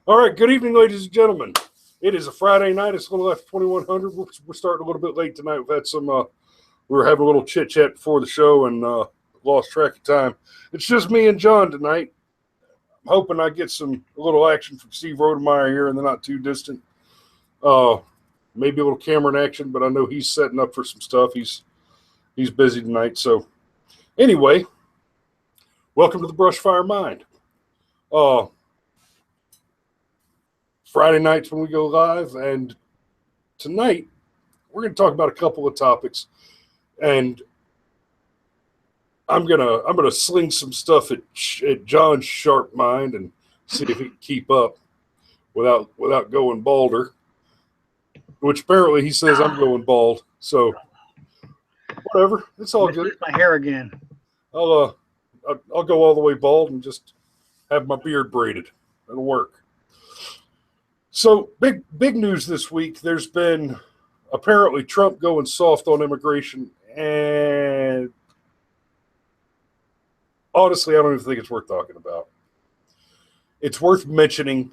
All right, good evening, ladies and gentlemen. It is a Friday night. It's a little after 2100. We're starting a little bit late tonight. We've had some, we were having a little chit chat before the show and lost track of time. It's just me and John tonight. I'm hoping I get a little action from Steve Rodemeyer here in the not too distant. Maybe a little Cameron action, but I know he's setting up for some stuff. He's busy tonight. So anyway, welcome to the Brushfire Mind. Friday nights when we go live, and tonight we're going to talk about a couple of topics, and I'm gonna sling some stuff at John's sharp mind and see if he can keep up without going balder. Which apparently he says I'm going bald, so whatever, it's all good. My hair again. I'll go all the way bald and just have my beard braided. It'll work. So big news this week. There's been apparently Trump going soft on immigration, and honestly, I don't even think it's worth talking about. It's worth mentioning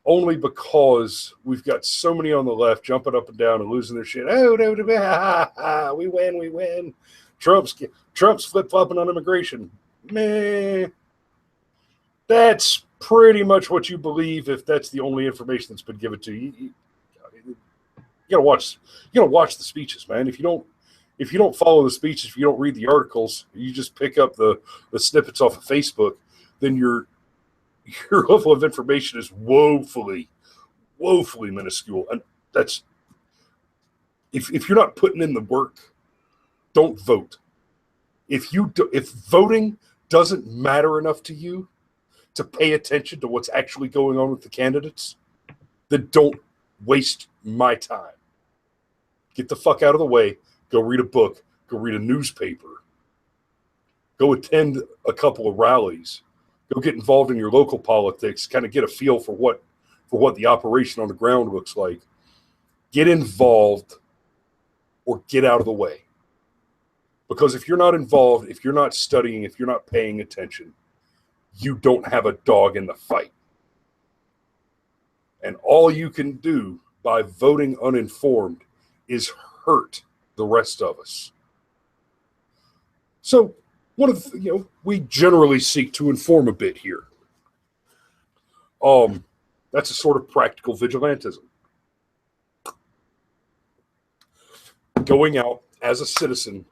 only because we've got so many on the left jumping up and down and losing their shit. Oh, no, we win. Trump's flip-flopping on immigration. Meh. That's pretty much what you believe if that's the only information that's been given to you. You gotta watch the speeches, man. If you don't follow the speeches, if you don't read the articles, you just pick up the snippets off of Facebook, then your level of information is woefully minuscule. And that's if you're not putting in the work, don't vote. If voting doesn't matter enough to you to pay attention to what's actually going on with the candidates, then don't waste my time. Get the fuck out of the way. Go read a book. Go read a newspaper. Go attend a couple of rallies. Go get involved in your local politics. Kind of get a feel for what the operation on the ground looks like. Get involved or get out of the way. Because if you're not involved, if you're not studying, if you're not paying attention, you don't have a dog in the fight. And all you can do by voting uninformed is hurt the rest of us. So we generally seek to inform a bit here. That's a sort of practical vigilantism. Going out as a citizen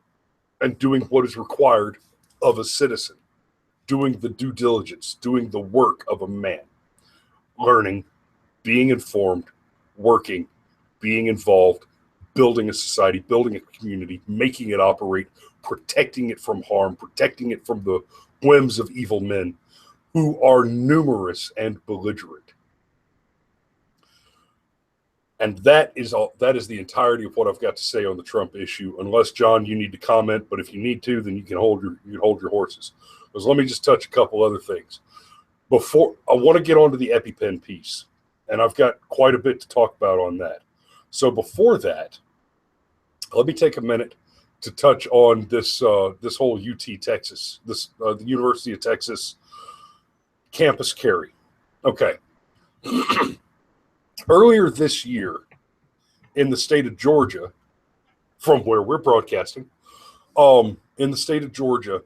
and doing what is required of a citizen. Doing the due diligence, doing the work of a man. Learning, being informed, working, being involved, building a society, building a community, making it operate, protecting it from harm, protecting it from the whims of evil men who are numerous and belligerent. And that is the entirety of what I've got to say on the Trump issue. Unless, John, you need to comment, but if you need to, then you can hold your horses. Because let me just touch a couple other things. Before I want to get onto the EpiPen piece, and I've got quite a bit to talk about on that. So before that, let me take a minute to touch on this whole UT Texas, the University of Texas campus carry. Okay. Earlier this year, in the state of Georgia, from where we're broadcasting, in the state of Georgia,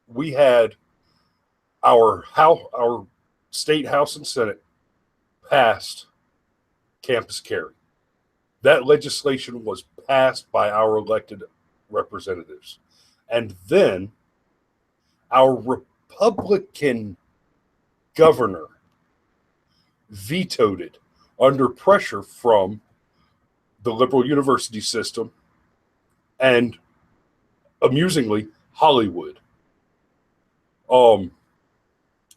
we had our state House and Senate passed campus carry. That legislation was passed by our elected representatives. And then our Republican governor vetoed it under pressure from the liberal university system and, amusingly, Hollywood.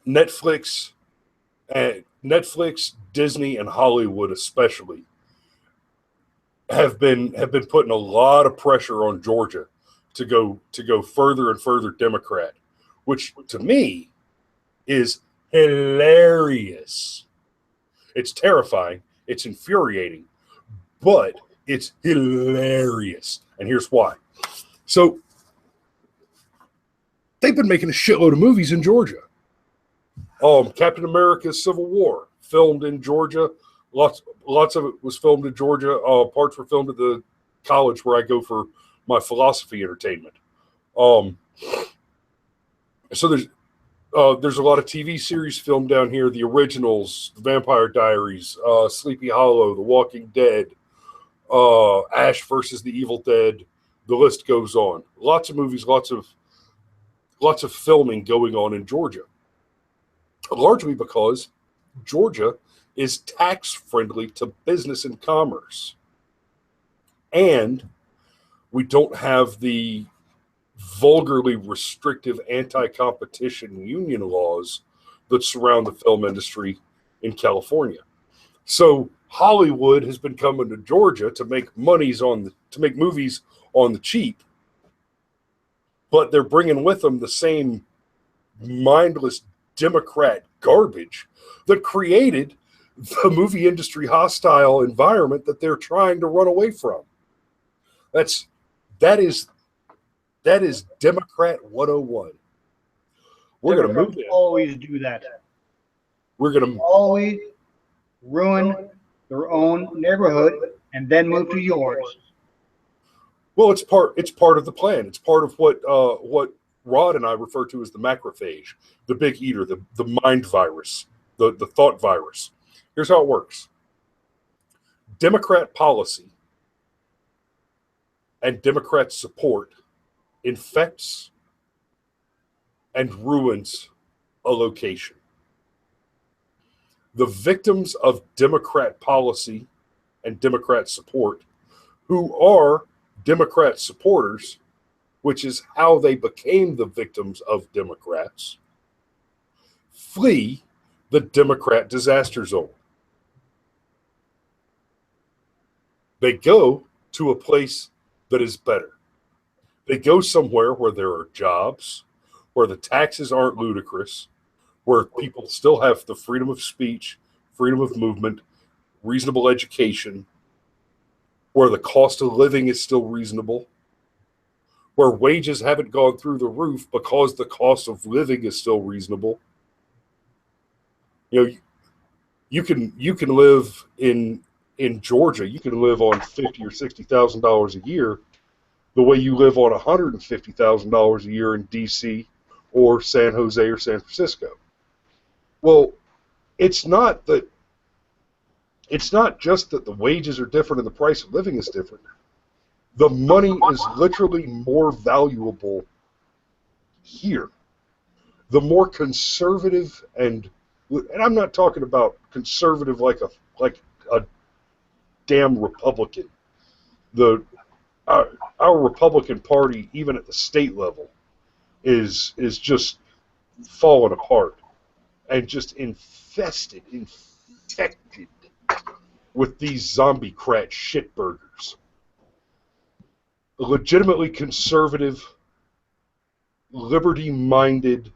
Netflix, Disney, and Hollywood especially have been putting a lot of pressure on Georgia to go further and further Democrat, which to me is hilarious. It's terrifying, it's infuriating, but it's hilarious. And here's why. So they've been making a shitload of movies in Georgia. Captain America: Civil War, filmed in Georgia. Lots of it was filmed in Georgia. Parts were filmed at the college where I go for my philosophy entertainment. Um, so there's a lot of TV series filmed down here. The originals, The Vampire Diaries, Sleepy Hollow, The Walking Dead, Ash versus the Evil Dead. The list goes on. Lots of movies, lots of filming going on in Georgia. Largely because Georgia is tax friendly to business and commerce. And we don't have the vulgarly restrictive anti-competition union laws that surround the film industry in California. So Hollywood has been coming to Georgia to make movies on the cheap, but they're bringing with them the same mindless Democrat garbage that created the movie industry hostile environment that they're trying to run away from. That is Democrat 101. We're going to move in. Always do that. We're going to always ruin their own neighborhood and then move to yours. Well, it's part of the plan. It's part of what Rod and I refer to as the macrophage, the big eater, the mind virus, the thought virus. Here's how it works. Democrat policy and Democrat support infects and ruins a location. The victims of Democrat policy and Democrat support, who are Democrat supporters, which is how they became the victims of Democrats, flee the Democrat disaster zone. They go to a place that is better. They go somewhere where there are jobs, where the taxes aren't ludicrous, where people still have the freedom of speech, freedom of movement, reasonable education, where the cost of living is still reasonable, where wages haven't gone through the roof because the cost of living is still reasonable. You know, you can live in Georgia, you can live on $50,000 or $60,000 a year, the way you live on $150,000 a year in D.C. or San Jose or San Francisco. Well, it's not just that the wages are different and the price of living is different. The money is literally more valuable here. The more conservative and I'm not talking about conservative like a damn Republican. Our Republican Party, even at the state level, is just falling apart and just infected with these zombie-crat shitburgers. Legitimately conservative, liberty-minded,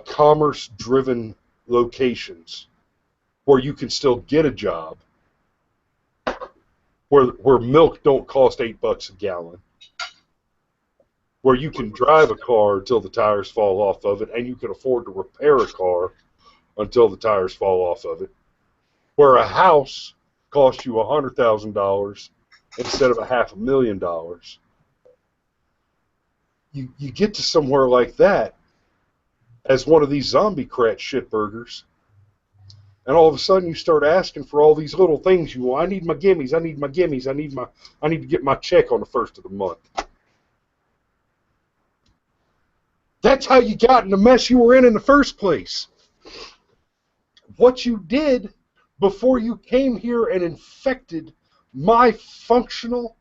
commerce-driven locations where you can still get a job, where milk don't cost $8 a gallon, where you can drive a car until the tires fall off of it, and you can afford to repair a car until the tires fall off of it, where a house costs you $100,000 instead of $500,000. You get to somewhere like that as one of these zombie crat shitburgers, and all of a sudden you start asking for all these little things you want. I need my gimmies. I need my gimmies. I need to get my check on the first of the month. That's how you got in the mess you were in the first place. What you did before you came here and infected my functional,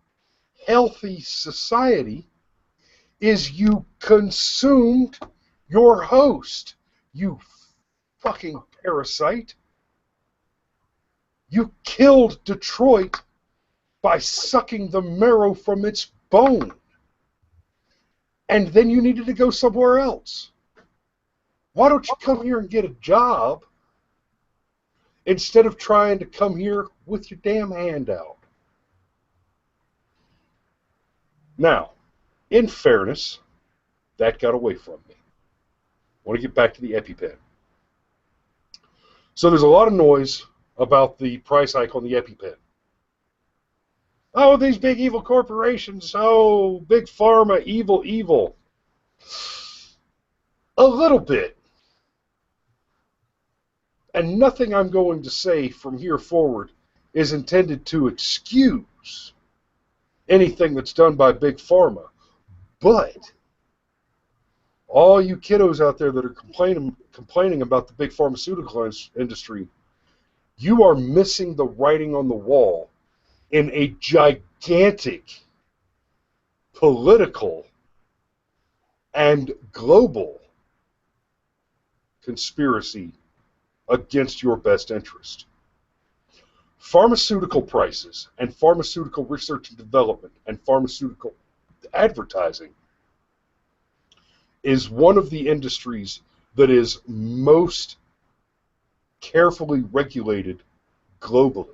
healthy society is you consumed your host, you fucking parasite. You killed Detroit by sucking the marrow from its bone. And then you needed to go somewhere else. Why don't you come here and get a job instead of trying to come here with your damn hand out? Now, in fairness, that got away from me. want to get back to the EpiPen. So there's a lot of noise about the price hike on the EpiPen. Oh, these big evil corporations. Oh, big pharma, evil, evil. A little bit. And nothing I'm going to say from here forward is intended to excuse anything that's done by big pharma. But all you kiddos out there that are complaining about the big pharmaceutical industry, you are missing the writing on the wall in a gigantic political and global conspiracy against your best interest. Pharmaceutical prices and pharmaceutical research and development and pharmaceutical advertising is one of the industries that is most carefully regulated globally.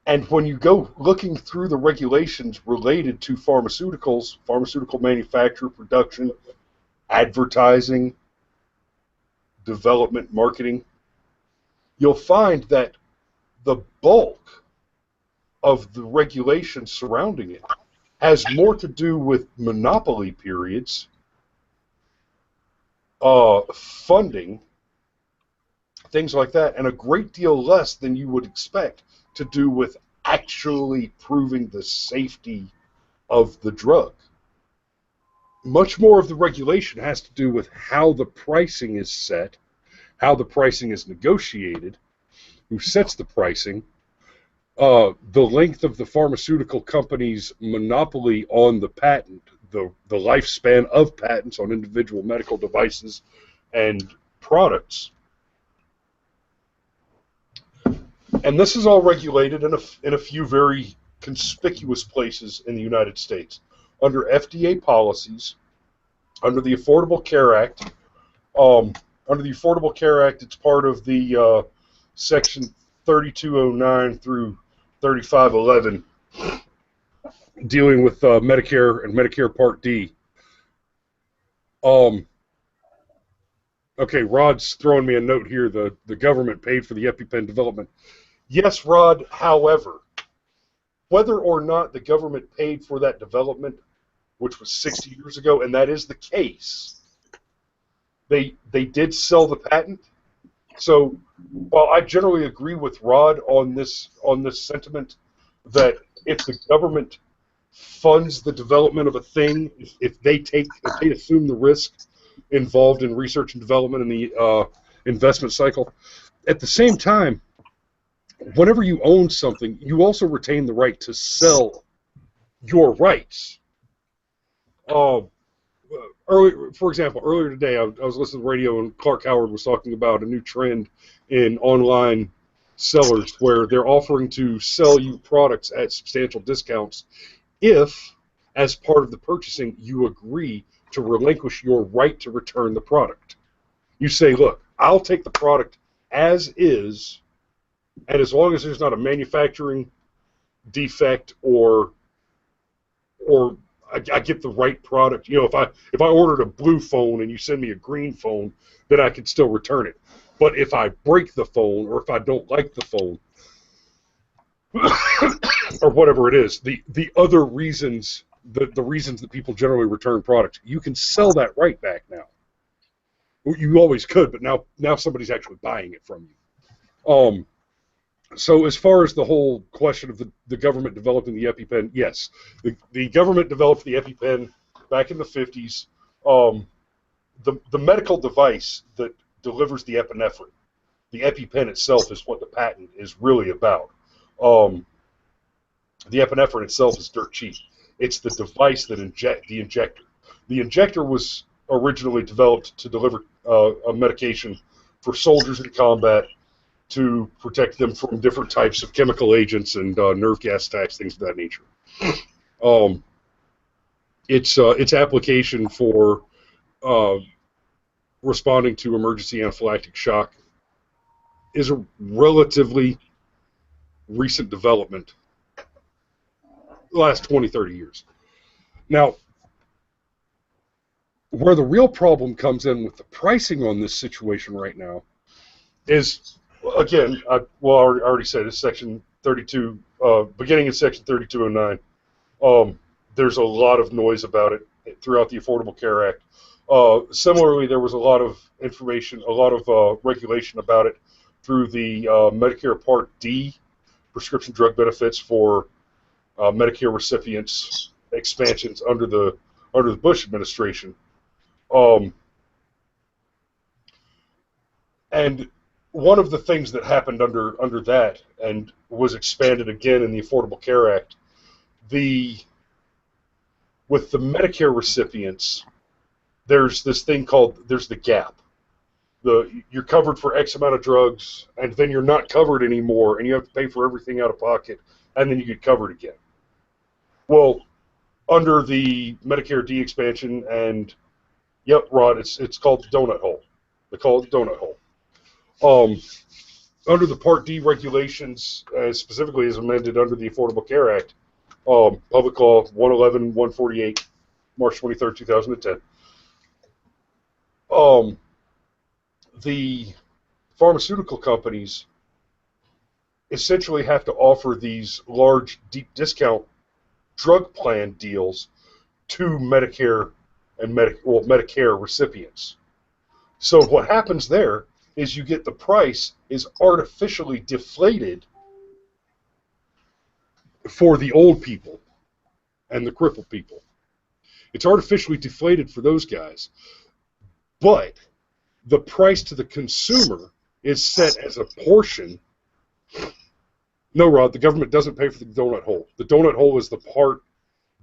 And when you go looking through the regulations related to pharmaceuticals, pharmaceutical manufacture, production, advertising, development, marketing, you'll find that the bulk of the regulations surrounding it has more to do with monopoly periods, funding, things like that, and a great deal less than you would expect to do with actually proving the safety of the drug. Much more of the regulation has to do with how the pricing is set, how the pricing is negotiated, who sets the pricing, the length of the pharmaceutical company's monopoly on the patent, the lifespan of patents on individual medical devices and products. And this is all regulated in a few very conspicuous places in the United States. Under FDA policies, under the Affordable Care Act. Under the Affordable Care Act, it's part of the Section 3209 through 3511, dealing with Medicare and Medicare Part D. Okay, Rod's throwing me a note here. The government paid for the EpiPen development. Yes, Rod, however, whether or not the government paid for that development, which was 60 years ago, and that is the case, they did sell the patent. So while I generally agree with Rod on this sentiment that if the government funds the development of a thing, if they assume the risk involved in research and development in the investment cycle, at the same time, whenever you own something, you also retain the right to sell your rights. For example, earlier today, I was listening to the radio, and Clark Howard was talking about a new trend in online sellers where they're offering to sell you products at substantial discounts if, as part of the purchasing, you agree to relinquish your right to return the product. You say, look, I'll take the product as is, and as long as there's not a manufacturing defect or I get the right product. You know, if I ordered a blue phone and you send me a green phone, then I can still return it. But if I break the phone, or if I don't like the phone, or whatever it is, the other reasons, the reasons that people generally return products, you can sell that right back now. You always could, but now somebody's actually buying it from you. So as far as the whole question of the government developing the EpiPen, yes, the government developed the EpiPen back in the 50s. The medical device that delivers the epinephrine, the EpiPen itself, is what the patent is really about. The epinephrine itself is dirt cheap. It's the device that the injector. The injector was originally developed to deliver a medication for soldiers in combat, to protect them from different types of chemical agents and nerve gas attacks, things of that nature. Its application for responding to emergency anaphylactic shock is a relatively recent development, the last 20, 30 years. Now, Where the real problem comes in with the pricing on this situation right now is, again, I already said it's Section 32, beginning in Section 3209. There's a lot of noise about it throughout the Affordable Care Act. Similarly, there was a lot of information, a lot of regulation about it through the Medicare Part D prescription drug benefits for Medicare recipients expansions under the Bush administration. And one of the things that happened under that and was expanded again in the Affordable Care Act, with the Medicare recipients, there's this thing there's the gap. You're covered for X amount of drugs, and then you're not covered anymore, and you have to pay for everything out of pocket, and then you get covered again. Well, under the Medicare D expansion, and yep, Rod, it's called the donut hole. They call it the donut hole. Under the Part D regulations, specifically as amended under the Affordable Care Act, Public Law 111-148, March 23rd, 2010. The pharmaceutical companies essentially have to offer these large, deep discount drug plan deals to Medicare and Medicare recipients. So what happens there is you get the price is artificially deflated for the old people and the crippled people. It's artificially deflated for those guys. But the price to the consumer is set as a portion. No, Rod, the government doesn't pay for the donut hole. The donut hole is the part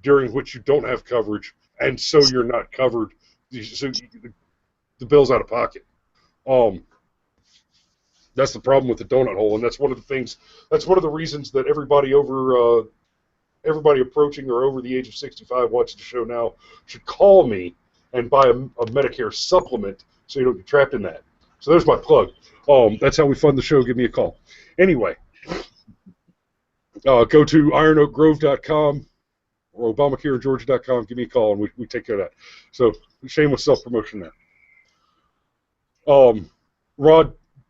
during which you don't have coverage, and so you're not covered. So the bill's out of pocket. That's the problem with the donut hole, and that's one of the things. That's one of the reasons that everybody approaching or over the age of 65 watching the show now should call me and buy a Medicare supplement so you don't get trapped in that. So there's my plug. That's how we fund the show. Give me a call. Anyway, go to ironoakgrove.com or ObamacareInGeorgia.com. Give me a call, and we take care of that. So shameless self-promotion there.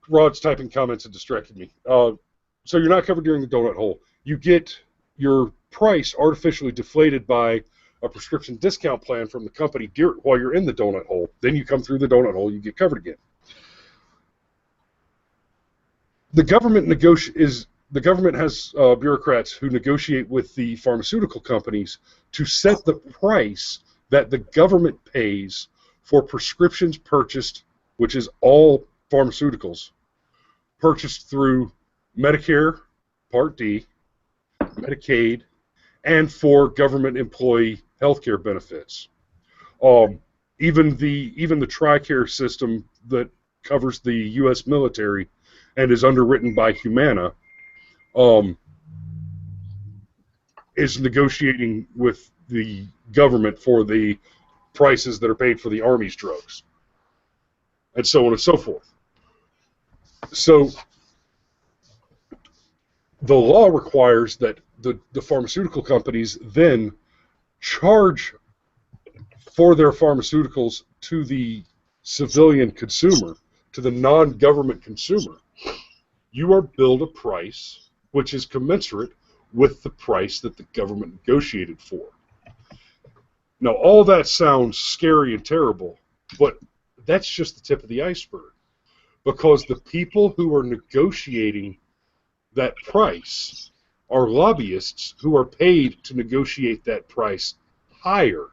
Rod's typing comments and distracted me. So you're not covered during the donut hole. You get your price artificially deflated by a prescription discount plan from the company while you're in the donut hole. Then you come through the donut hole, you get covered again. The government has bureaucrats who negotiate with the pharmaceutical companies to set the price that the government pays for prescriptions purchased, which is all pharmaceuticals, purchased through Medicare Part D, Medicaid, and for government employee health care benefits. Even the TRICARE system that covers the U.S. military and is underwritten by Humana is negotiating with the government for the prices that are paid for the Army's drugs, and so on and so forth. So the law requires that the pharmaceutical companies then charge for their pharmaceuticals to the civilian consumer, to the non-government consumer. You are billed a price which is commensurate with the price that the government negotiated for. Now, all that sounds scary and terrible, but that's just the tip of the iceberg, because the people who are negotiating that price are lobbyists who are paid to negotiate that price higher,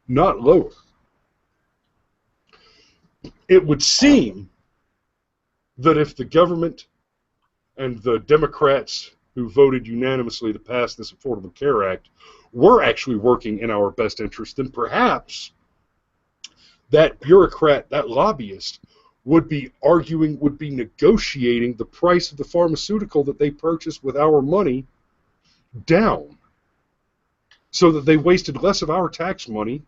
not lower. It would seem that if the government and the Democrats who voted unanimously to pass this Affordable Care Act were actually working in our best interest, then perhaps that bureaucrat, that lobbyist, would be negotiating the price of the pharmaceutical that they purchased with our money down, so that they wasted less of our tax money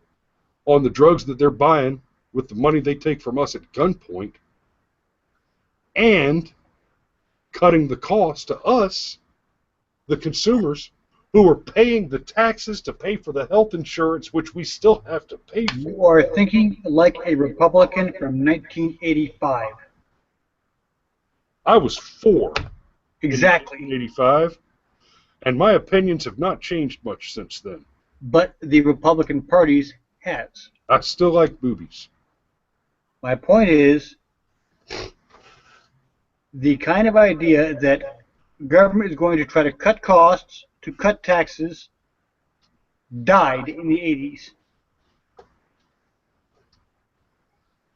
on the drugs that they're buying with the money they take from us at gunpoint, and cutting the cost to us, the consumers, who are paying the taxes to pay for the health insurance, which we still have to pay for. You are thinking like a Republican from 1985. I was 4 Exactly. in 1985, and my opinions have not changed much since then. But the Republican Party has. I still like boobies. My point is, the kind of idea that government is going to try to cut costs, to cut taxes, died in the 80s.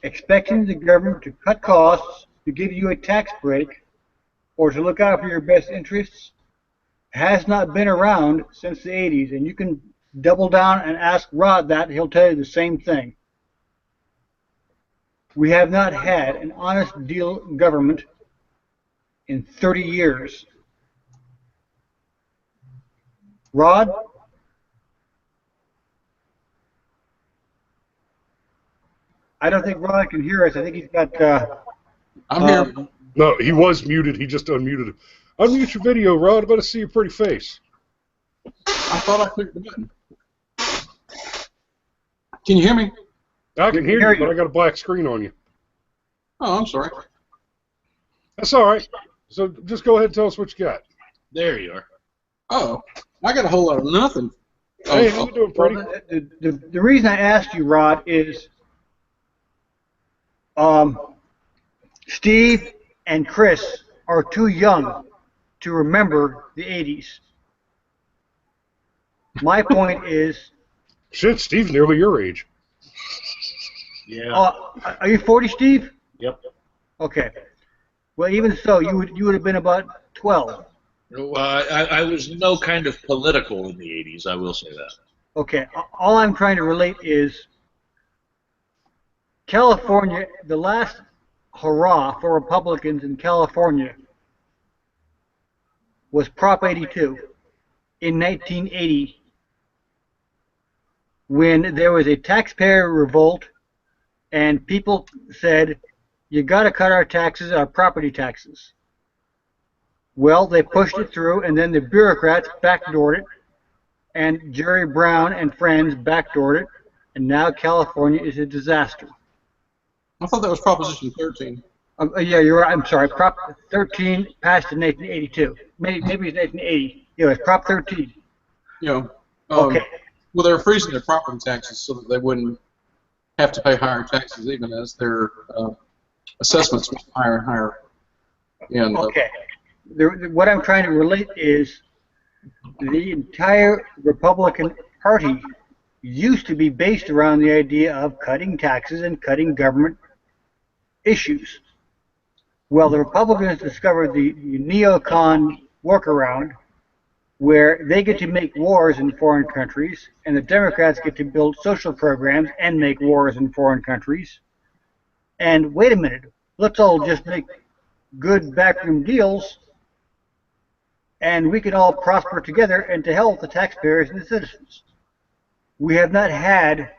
Expecting the government to cut costs, to give you a tax break, or to look out for your best interests has not been around since the 80s. And you can double down and ask Rod that. He'll tell you the same thing. We have not had an honest deal government in 30 years. Rod? I don't think Rod can hear us. I think he's got... I'm here. No, he was muted. He just unmuted it. Unmute your video, Rod. I better see your pretty face. I thought I clicked the button. Can you hear me? I can hear you, but I got a black screen on you. Oh, I'm sorry. That's all right. So just go ahead and tell us what you got. There you are. Oh, I got a whole lot of nothing. Hey, how you doing, pretty? The reason I asked you, Rod, is Steve and Chris are too young to remember the 80s. My point is... Shit, Steve's nearly your age. Yeah. Are you 40, Steve? Yep. Okay. Well, even so, you would have been about 12. Well, I was no kind of political in the 80s, I will say that. Okay. All I'm trying to relate is California, the last hurrah for Republicans in California was Prop 82 in 1980, when there was a taxpayer revolt and people said, you got to cut our taxes, our property taxes. Well, they pushed it through, and then the bureaucrats backdoored it, and Jerry Brown and friends backdoored it, and now California is a disaster. I thought that was Proposition 13. Yeah, you're right. I'm sorry. Prop 13 passed in 1982. Maybe it's 1980. Yeah, it's Prop 13. You know, Okay. Well, they were freezing their property taxes so that they wouldn't have to pay higher taxes, even as their assessments went higher and higher. And, Okay. What I'm trying to relate is the entire Republican Party used to be based around the idea of cutting taxes and cutting government issues. Well, the Republicans discovered the neocon workaround where they get to make wars in foreign countries, and the Democrats get to build social programs and make wars in foreign countries. And wait a minute, let's all just make good backroom deals, and we can all prosper together, and to hell with the taxpayers and the citizens. We have not had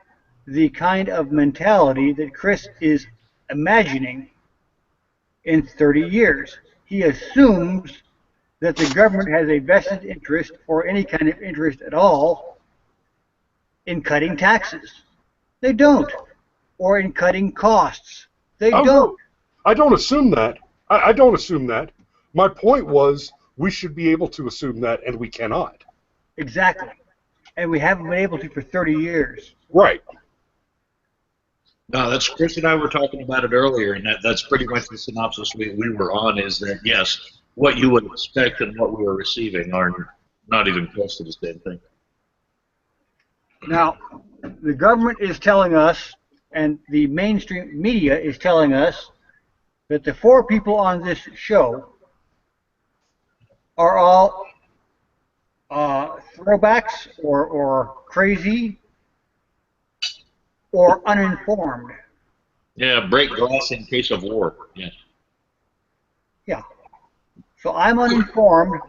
the kind of mentality that Chris is imagining in 30 years. He assumes that the government has a vested interest, or any kind of interest at all, in cutting taxes. They don't. Or in cutting costs. They don't. I don't assume that. I don't assume that. My point was, we should be able to assume that, and we cannot. Exactly. And we haven't been able to for 30 years. Right. No, that's Chris and I were talking about it earlier, and that's pretty much the synopsis we were on, is that, yes, what you would expect and what we are receiving are not even close to the same thing. Now, the government is telling us, and the mainstream media is telling us, that the 4 people on this show are all throwbacks or crazy or uninformed. Yeah, break glass in case of war. Yeah. Yeah. So I'm uninformed.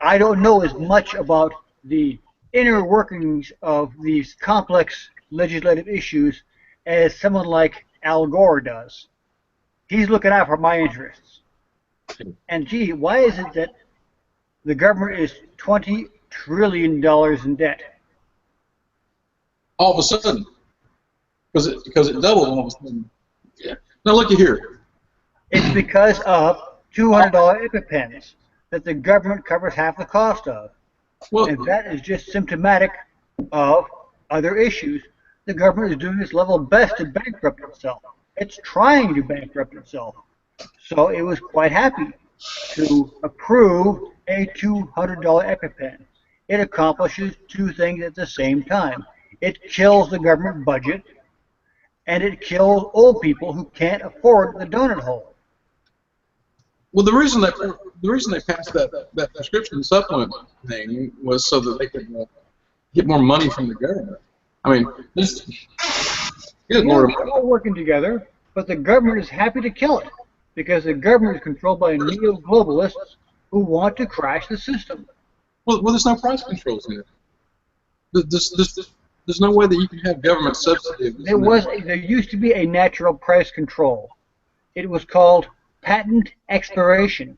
I don't know as much about the inner workings of these complex legislative issues as someone like Al Gore does. He's looking out for my interests. And gee, why is it that the government is 20 trillion in debt. All of a sudden, because it doubled all of a sudden. Yeah. Now looky here. It's because of $200 epipens that the government covers half the cost of. Well, And that is just symptomatic of other issues. The government is doing its level best to bankrupt itself. It's trying to bankrupt itself. So it was quite happy to approve a $200 epipen. It accomplishes two things at the same time. It kills the government budget, and it kills old people who can't afford the donut hole. well, the reason they passed that prescription supplement thing was so that they could get more money from the government. I mean, this. Good Lord. They're all working together, but the government is happy to kill it because the government is controlled by neo-globalists who want to crash the system. Well, there's no price controls in it. There's no way that you can have government subsidy. There used to be a natural price control. It was called patent expiration.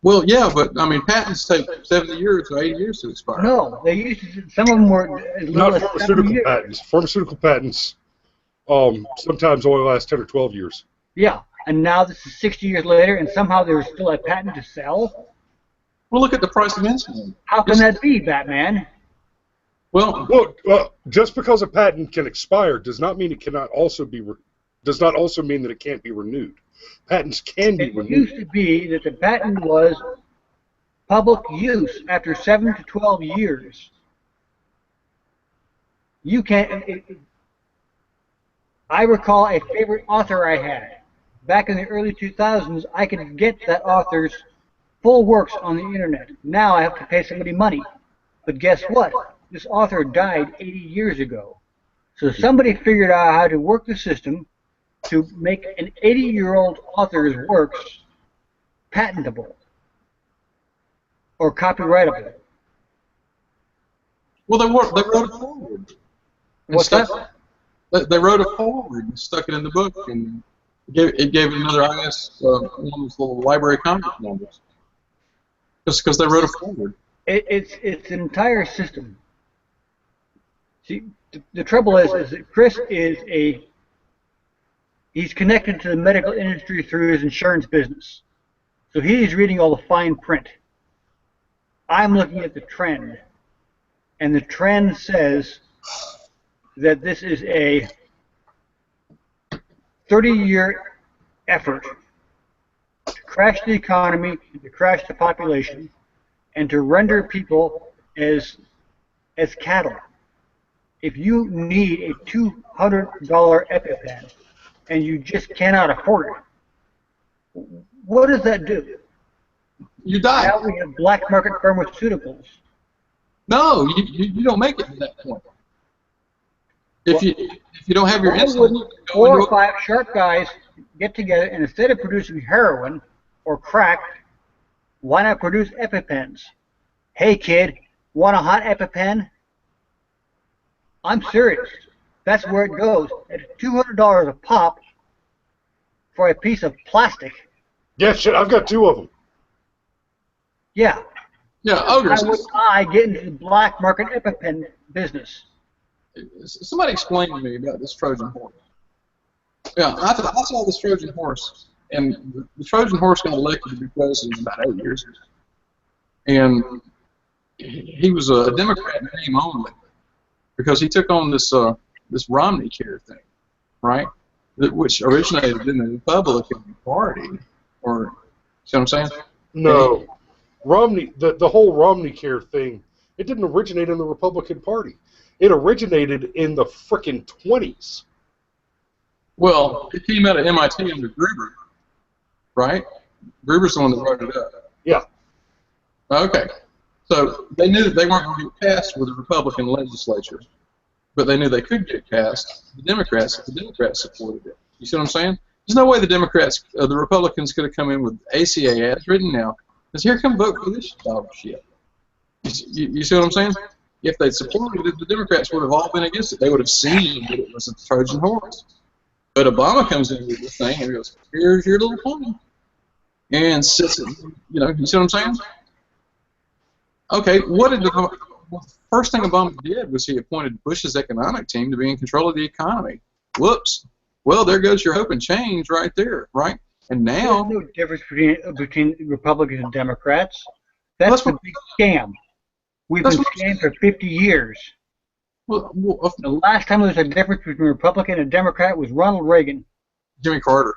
Well, yeah, but I mean, patents take 70 years or 80 years to expire. No, they used to. Some of them were as little Not as 7 pharmaceutical years. patents. Pharmaceutical patents sometimes only last 10 or 12 years. Yeah, and now this is 60 years later, and somehow there's still a patent to sell. Well, look at the price of insulin. How can that be, Batman? Well, Look, just because a patent can expire does not mean it cannot also be. Does not also mean that it can't be renewed. Patents can be It renewed. used to be that the patent was public use after 7 to 12 years. You can't. I recall a favorite author I had. Back in the early 2000s, I could get that author's full works on the internet. Now I have to pay somebody money. But guess what? This author died 80 years ago. So somebody figured out how to work the system to make an 80-year-old author's works patentable or copyrightable. well, they wrote a foreword. And What's that? They wrote a foreword and stuck it in the book, and it gave it another one of those little Library of Congress numbers. Just because they wrote a foreword. It's an entire system. See, the trouble is that Chris he's connected to the medical industry through his insurance business. So he's reading all the fine print. I'm looking at the trend. And the trend says that this is a 30-year effort to crash the economy, to crash the population, and to render people as cattle. If you need a $200 EpiPen and you just cannot afford it, what does that do? You die. Now we have black market pharmaceuticals. No, you don't make it to that point. If you don't have your Why insulin, wouldn't 4 or 5 sharp guys get together and instead of producing heroin or crack, why not produce EpiPens? Hey kid, want a hot EpiPen? I'm serious. That's where it goes. At $200 a pop for a piece of plastic. Yeah, shit, I've got 2 of them. Yeah. yeah, Why ogres. would I get into the black market EpiPen business? Somebody explained to me about this Trojan horse. Yeah, I saw this Trojan horse, and the Trojan horse got elected to be president about 8 years ago. And he was a Democrat in name only, because he took on this Romney care thing, right? Which originated in the Republican Party, or see what I'm saying? No. Romney, the whole Romney care thing, it didn't originate in the Republican Party. It originated in the frickin' 20s. Well, it came out of MIT under Gruber, right? Gruber's the one that wrote it up. Yeah. Okay. So they knew that they weren't going to get passed with the Republican legislature, but they knew they could get passed. The Democrats supported it. You see what I'm saying? There's no way the Republicans could have come in with ACA as written now. Because here, come vote for this dog shit. You see what I'm saying? If they'd supported it, the Democrats would have all been against it. They would have seen that it was a Trojan horse. But Obama comes in with this thing and goes, "Here's your little pony," and sits it. You see what I'm saying? Okay, what did the first thing Obama did was he appointed Bush's economic team to be in control of the economy. Whoops. Well, there goes your hope and change right there, right? And now there's no difference between Republicans and Democrats. That's the big scam. We've been scammed for 50 years. Well, the last time there was a difference between a Republican and a Democrat was Ronald Reagan. Jimmy Carter.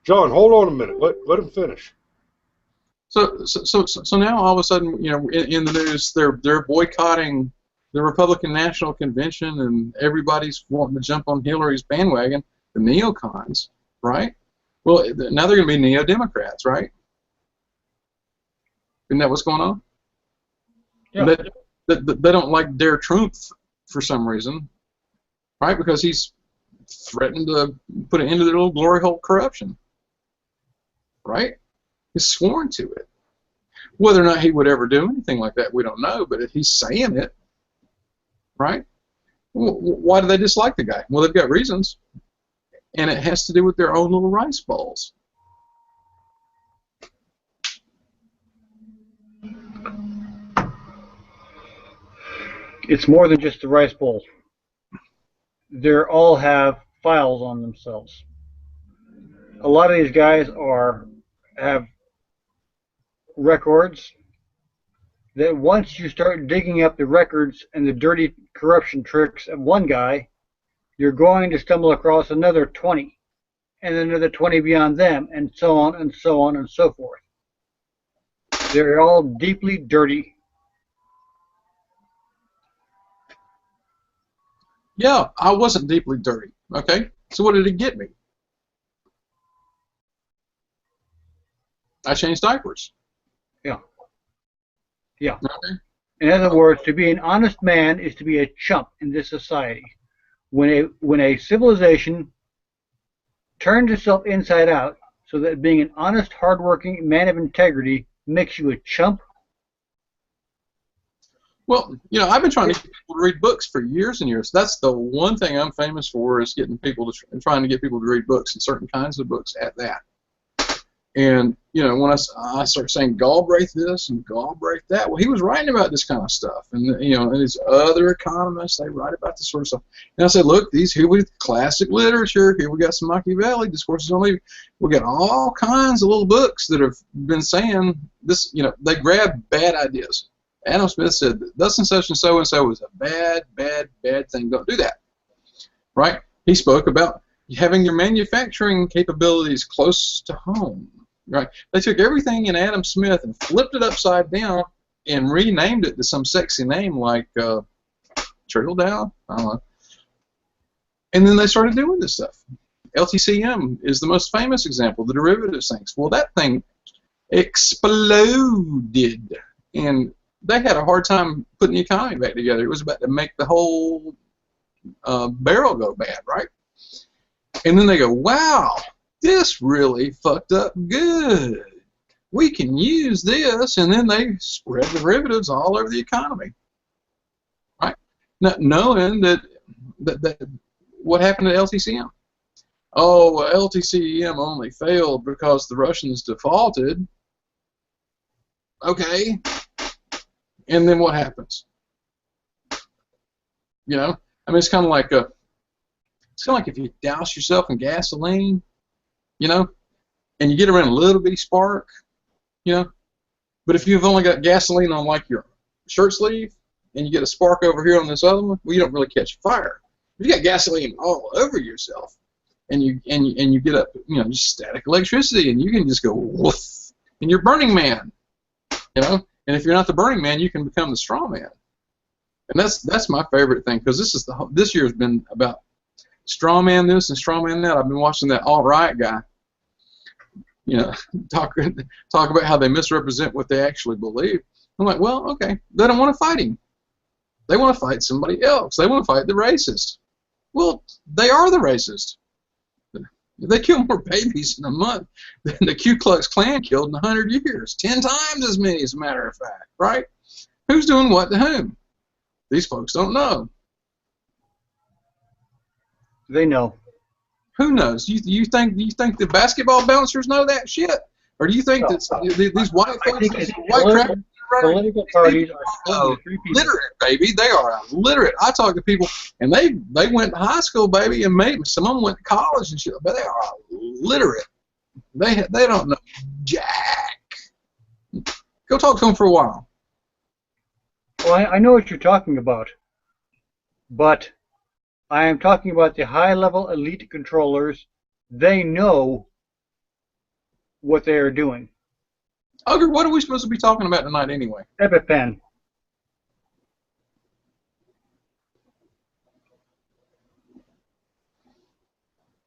John, hold on a minute. Let him finish. So now all of a sudden, in the news, they're boycotting the Republican National Convention, and everybody's wanting to jump on Hillary's bandwagon. The neocons, right? Well, now they're going to be neo-Democrats, right? Isn't that what's going on? Yeah. They don't like Dare Trump for some reason, right? Because he's threatened to put an end to their little glory hole corruption, right? He's sworn to it. Whether or not he would ever do anything like that, we don't know, but if he's saying it, right? Why do they dislike the guy? Well, they've got reasons, and it has to do with their own little rice balls. It's more than just the rice bowl. They all have files on themselves. A lot of these guys have records that once you start digging up the records and the dirty corruption tricks of one guy, you're going to stumble across another 20 and another 20 beyond them, and so on and so on and so forth. They're all deeply dirty. Yeah, I wasn't deeply dirty, okay? So what did it get me? I changed diapers. Yeah. Yeah. Okay. In other words, to be an honest man is to be a chump in this society. When a civilization turns itself inside out so that being an honest, hardworking man of integrity makes you a chump. Well, I've been trying to get people to read books for years and years. That's the one thing I'm famous for, is getting people to trying to get people to read books, and certain kinds of books at that. And when I start saying Galbraith this and Galbraith that, well, he was writing about this kind of stuff, and and these other economists, they write about this sort of stuff. And I said, look, here we classic literature. Here we got some Machiavelli, Discourses on Leaving. We got all kinds of little books that have been saying this. They grab bad ideas. Adam Smith said, thus and such and so is a bad, bad, bad thing. Don't do that. Right? He spoke about having your manufacturing capabilities close to home. Right? They took everything in Adam Smith and flipped it upside down and renamed it to some sexy name like Trickle Down. I don't know. And then they started doing this stuff. LTCM is the most famous example, the derivatives things. Well, that thing exploded, and they had a hard time putting the economy back together. It was about to make the whole barrel go bad, right? And then they go, wow, this really fucked up good. We can use this, and then they spread derivatives all over the economy, right? Not knowing that what happened to LTCM? Oh, LTCM only failed because the Russians defaulted. Okay. And then what happens? It's kind of like if you douse yourself in gasoline, and you get around a little bitty spark, But if you've only got gasoline on like your shirt sleeve, and you get a spark over here on this other one, well, you don't really catch fire. If you got gasoline all over yourself, and you get up, just static electricity, and you can just go woof, and you're Burning Man, And if you're not the Burning Man, you can become the Straw Man. And that's my favorite thing, because this year has been about Straw Man this and Straw Man that. I've been watching that All Right guy, talk about how they misrepresent what they actually believe. I'm like, well, okay, they don't want to fight him. They want to fight somebody else. They want to fight the racist. Well, they are the racist. They kill more babies in a month than the Ku Klux Klan killed in 100 years. 10 times as many, as a matter of fact, right? Who's doing what to whom? These folks don't know. They know. Who knows? You think the basketball bouncers know that shit? Or do you think that these white folks, white crap, political parties are split into three people. Literate, baby. They are literate. I talk to people, and they went to high school, baby, and maybe some of them went to college and shit, but they are literate. They don't know jack. Go talk to them for a while. Well, I know what you're talking about, but I am talking about the high-level elite controllers. They know what they are doing. Ogre, what are we supposed to be talking about tonight anyway? Epipen.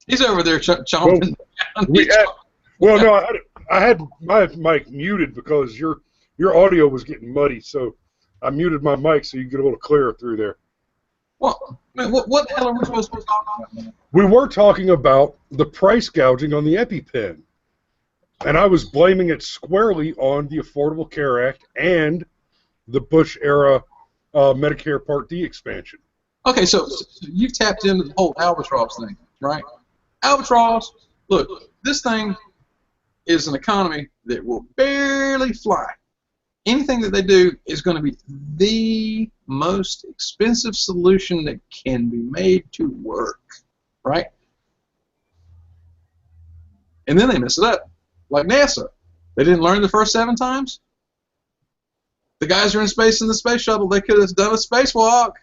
He's over there chomping. Well, no, I had my mic muted because your audio was getting muddy, so I muted my mic so you get a little clearer through there. Well, man, what the hell are we supposed to be talking about, man? We were talking about the price gouging on the EpiPen, and I was blaming it squarely on the Affordable Care Act and the Bush-era Medicare Part D expansion. Okay, so you've tapped into the whole albatross thing, right? Albatross, look, this thing is an economy that will barely fly. Anything that they do is going to be the most expensive solution that can be made to work, right? And then they mess it up, like NASA. They didn't learn the first 7 times. The guys are in space in the space shuttle. They could have done a spacewalk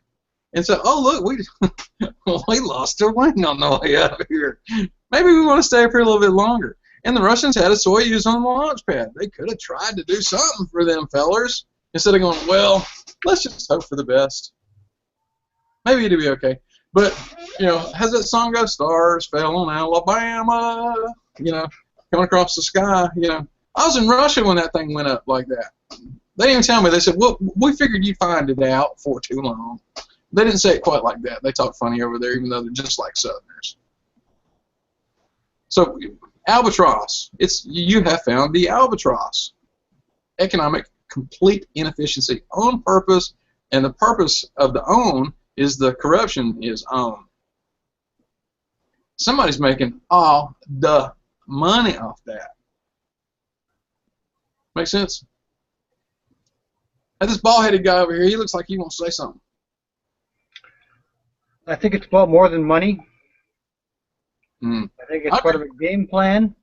and said, "Oh, look, we lost our wing on the way up here. Maybe we want to stay up here a little bit longer." And the Russians had a Soyuz on the launch pad. They could have tried to do something for them fellers instead of going, well, let's just hope for the best. Maybe it'll be okay. But, you know, has that song go, "Stars fell on Alabama," you know, coming across the sky, you know. I was in Russia when that thing went up like that. They didn't even tell me. They said, well, we figured you'd find it out for too long. They didn't say it quite like that. They talk funny over there, even though they're just like Southerners. So, albatross. You have found the albatross. Economic complete inefficiency on purpose, and the purpose of the own is the corruption is own. Somebody's making all the money off that. Make sense? And this bald-headed guy over here, he looks like he wants to say something. I think it's about more than money. Mm. I think it's part of a game plan.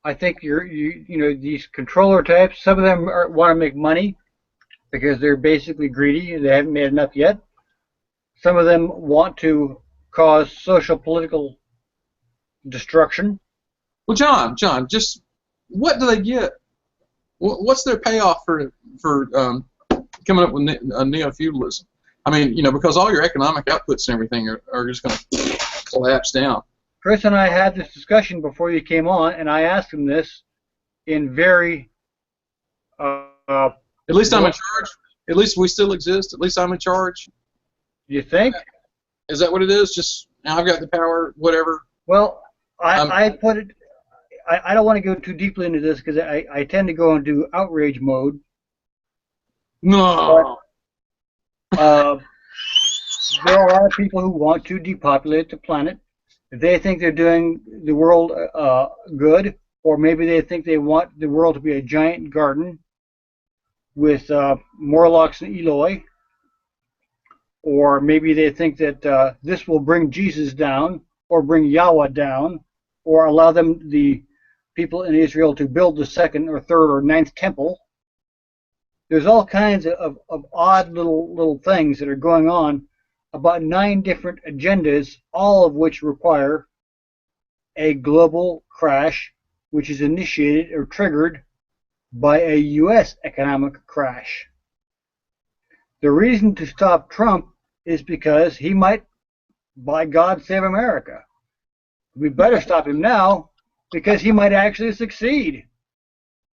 I think you know, these controller types, some of them want to make money because they're basically greedy and they haven't made enough yet. Some of them want to cause social political destruction. Well, John, just what do they get? What's their payoff for coming up with neo-feudalism? I mean, you know, because all your economic outputs and everything are just going to collapse down. Chris and I had this discussion before you came on, and I asked him this in very... At least I'm in charge. At least we still exist. At least I'm in charge. You think? Is that what it is? Just, I've got the power, whatever? Well, I put it... I don't want to go too deeply into this because I tend to go into outrage mode. No. But, there are people who want to depopulate the planet. They think they're doing the world good, or maybe they think they want the world to be a giant garden with Morlocks and Eloi, or maybe they think that this will bring Jesus down, or bring Yahweh down, or allow them, the people in Israel, to build the 2nd or 3rd or 9th temple. There's all kinds of odd little things that are going on, about 9 different agendas, all of which require a global crash, which is initiated or triggered by a U.S. economic crash. The reason to stop Trump is because he might, by God, save America. We better stop him now because he might actually succeed.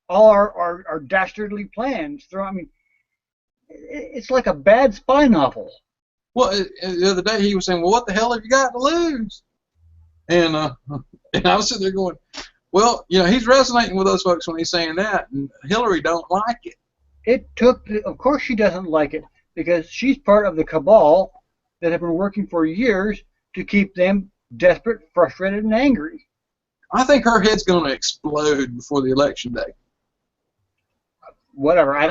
All our dastardly plans. I mean, it's like a bad spy novel. Well, the other day he was saying, well, what the hell have you got to lose? And I was sitting there going, well, you know, he's resonating with those folks when he's saying that, and Hillary don't like it. Of course she doesn't like it, because she's part of the cabal that have been working for years to keep them desperate, frustrated, and angry. I think her head's going to explode before the election day. whatever. I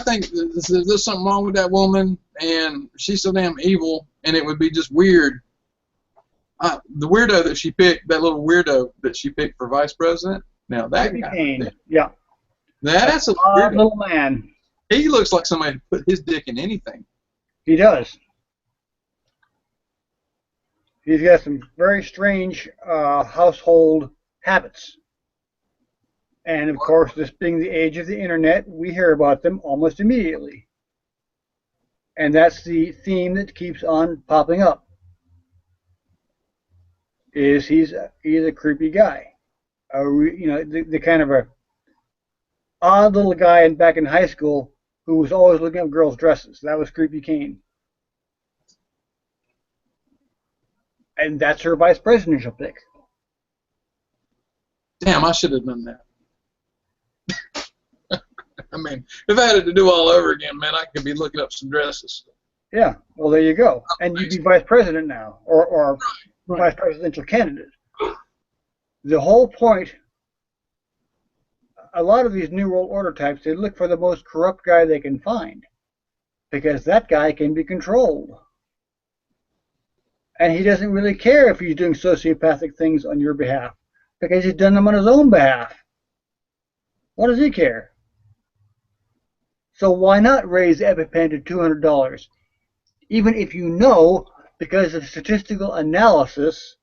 think there's something wrong with that woman, and she's so damn evil, and it would be just weird. The weirdo that she picked, that little weirdo that she picked for vice president. Now that guy, yeah, that's a odd little man. He looks like somebody put his dick in anything. He does. He's got some very strange household habits. And, of course, this being the age of the Internet, we hear about them almost immediately. And that's the theme that keeps on popping up, is he's a creepy guy. The kind of a odd little guy back in high school who was always looking at girls' dresses. That was Creepy Kane. And that's her vice presidential pick. Damn, I should have done that. I mean, if I had it to do all over again, man, I could be looking up some dresses. Yeah, well, there you go. And you'd be vice president now, or vice presidential candidate. The whole point, a lot of these New World Order types, they look for the most corrupt guy they can find, because that guy can be controlled. And he doesn't really care if he's doing sociopathic things on your behalf, because he's done them on his own behalf. What does he care? So why not raise the EpiPen to $200? Even if you know, because of statistical analysis,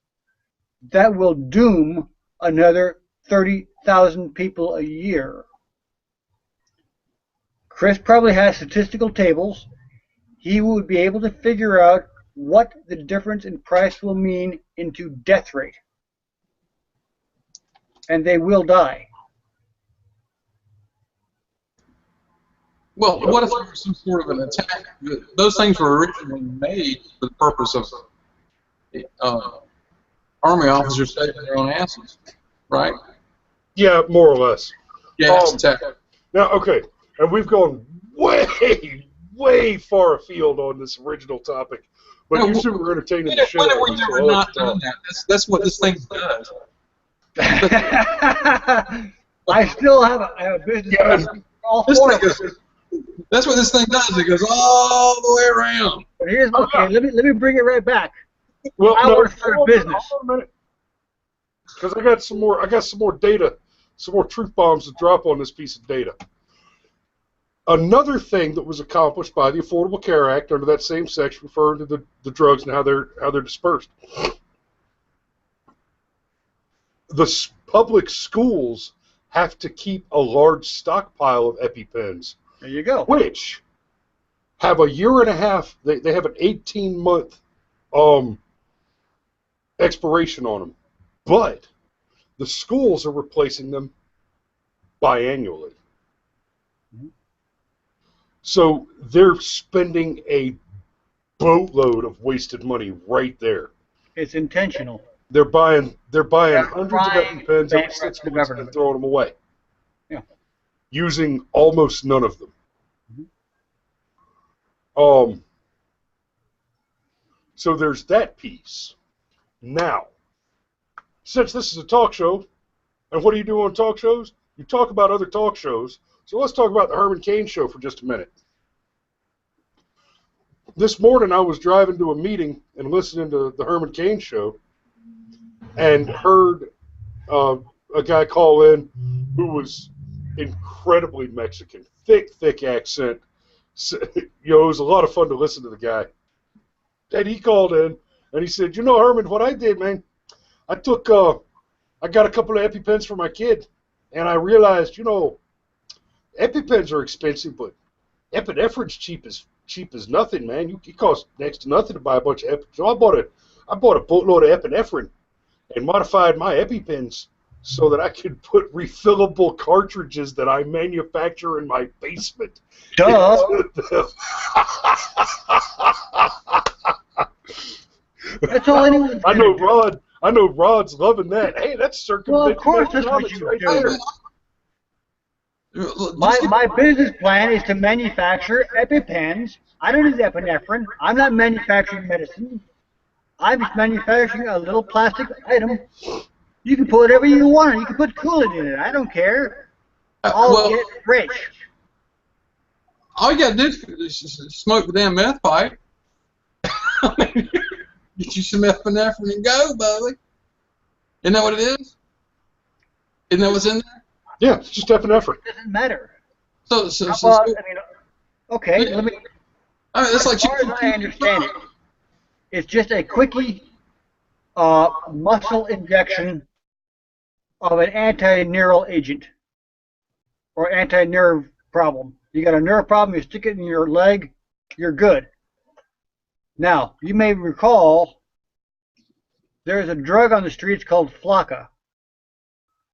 that will doom another 30,000 people a year. Chris probably has statistical tables. He would be able to figure out what the difference in price will mean into death rate. And they will die. Well, what if there was some sort of an attack? Those things were originally made for the purpose of Army officers saving their own asses, right? Yeah, more or less. Yeah, attack. Now, okay, and we've gone way far afield on this original topic, but No, you're super entertaining When the shit out have of we us, so never I'll let not you talk. done that? That's what this thing does. I still have a business. Yeah. All This four thing of us. goes, that's what this thing does. It goes all the way around. But here's okay. Let me bring it right back. Well, I want to start a business. Hold on a minute, because I got some more data, some more truth bombs to drop on this piece of data. Another thing that was accomplished by the Affordable Care Act under that same section, referring to the drugs and how they're dispersed. The public schools have to keep a large stockpile of EpiPens. There you go. Which have a year and a half. They have an 18-month expiration on them, but the schools are replacing them biannually. Mm-hmm. So they're spending a boatload of wasted money right there. It's intentional. They're buying hundreds of trying EpiPens to every 6 bankrupt the months and government. throwing them away. Yeah. Using almost none of them. So there's that piece. Now, since this is a talk show, and what do you do on talk shows? You talk about other talk shows. So let's talk about the Herman Cain show for just a minute. This morning I was driving to a meeting and listening to the Herman Cain show and heard a guy call in who was incredibly Mexican, thick accent. It was a lot of fun to listen to the guy. And he called in and he said, Herman, what I did, man, I got a couple of EpiPens for my kid, and I realized, EpiPens are expensive, but epinephrine's cheap as nothing, man. It costs next to nothing to buy a bunch of EpiPens. So I bought a boatload of epinephrine and modified my EpiPens so that I could put refillable cartridges that I manufacture in my basement. Duh. That's all anyone. I know Rod's loving that. Hey, that's circumventing. Well, of course, that's what you right do. there. My business plan is to manufacture EpiPens. I don't need epinephrine. I'm not manufacturing medicine. I'm just manufacturing a little plastic item. You can put whatever you want. You can put Kool-Aid in it. I don't care. I'll get rich. All you gotta do is smoke the damn meth pipe. Get you some epinephrine and go, buddy. Isn't that what it is? Isn't that what's in there? Yeah, it's just epinephrine. It doesn't matter. So I mean, okay, let me. it's like as far as I understand it, it's just a quickie muscle injection of an anti-neural agent or anti-nerve problem. You got a nerve problem, you stick it in your leg, you're good. Now, you may recall there's a drug on the streets called Flocka.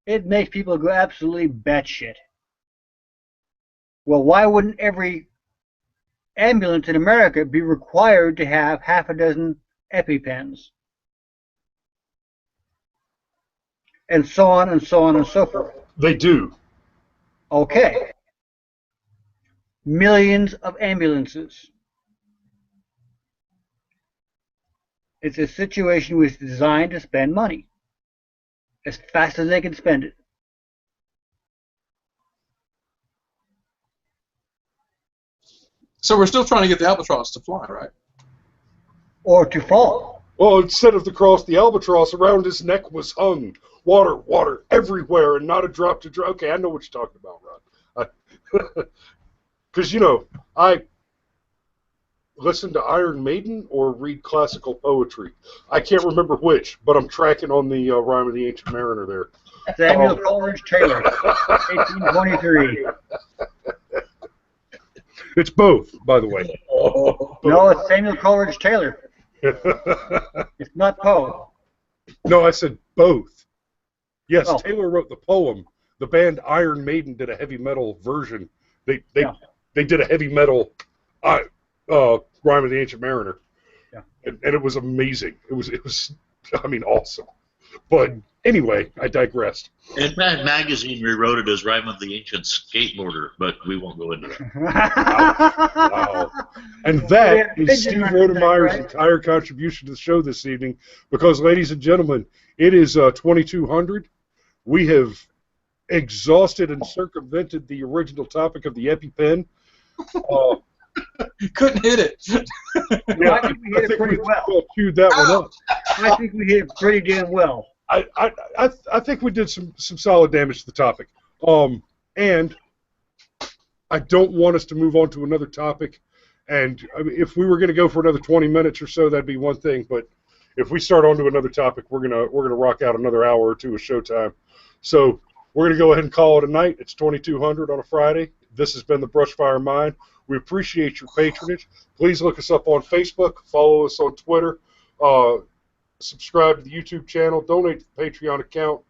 It makes people go absolutely batshit. Well, why wouldn't every ambulance in America be required to have half a dozen EpiPens? And so on and so on and so forth. They do. Okay. Millions of ambulances. It's a situation which is designed to spend money as fast as they can spend it. So we're still trying to get the albatross to fly, right? Or to fall. Well, instead of the cross, the albatross around his neck was hung. Water, water, everywhere, and not a drop to drop. Okay, I know what you're talking about, Ron. Because, you know, I listen to Iron Maiden or read classical poetry. I can't remember which, but I'm tracking on the Rhyme of the Ancient Mariner there. Samuel Coleridge Taylor, 1823. It's both, by the way. No, it's Samuel Coleridge Taylor. It's not Poe. No, I said both. Yes, Oh. Taylor wrote the poem. The band Iron Maiden did a heavy metal version. They did a heavy metal Rhyme of the Ancient Mariner. Yeah. And it was amazing. It was I mean, awesome. But anyway, I digressed. In Mad Magazine rewrote it as Rhyme of the Ancient Skateboarder, but we won't go into that. Wow. And that is Steve Rodemeyer's entire contribution to the show this evening, because, ladies and gentlemen, it is 2200. We have exhausted and circumvented the original topic of the EpiPen. You couldn't hit it. Yeah, I think we hit it pretty well. Chewed that one up. I think we hit it pretty damn well. I think we did some solid damage to the topic. And I don't want us to move on to another topic. And I mean, if we were going to go for another 20 minutes or so, that'd be one thing. But if we start on to another topic, we're gonna rock out another hour or two of showtime. So we're gonna go ahead and call it a night. It's 2200 on a Friday. This has been the Brushfire Mind. We appreciate your patronage. Please look us up on Facebook, follow us on Twitter, subscribe to the YouTube channel, donate to the Patreon account,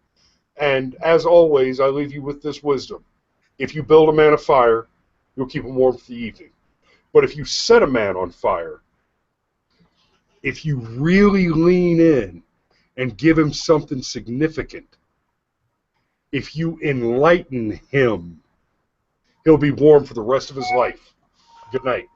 and as always, I leave you with this wisdom. If you build a man a fire, you'll keep him warm for the evening. But if you set a man on fire, if you really lean in and give him something significant, if you enlighten him, he'll be warm for the rest of his life. Good night.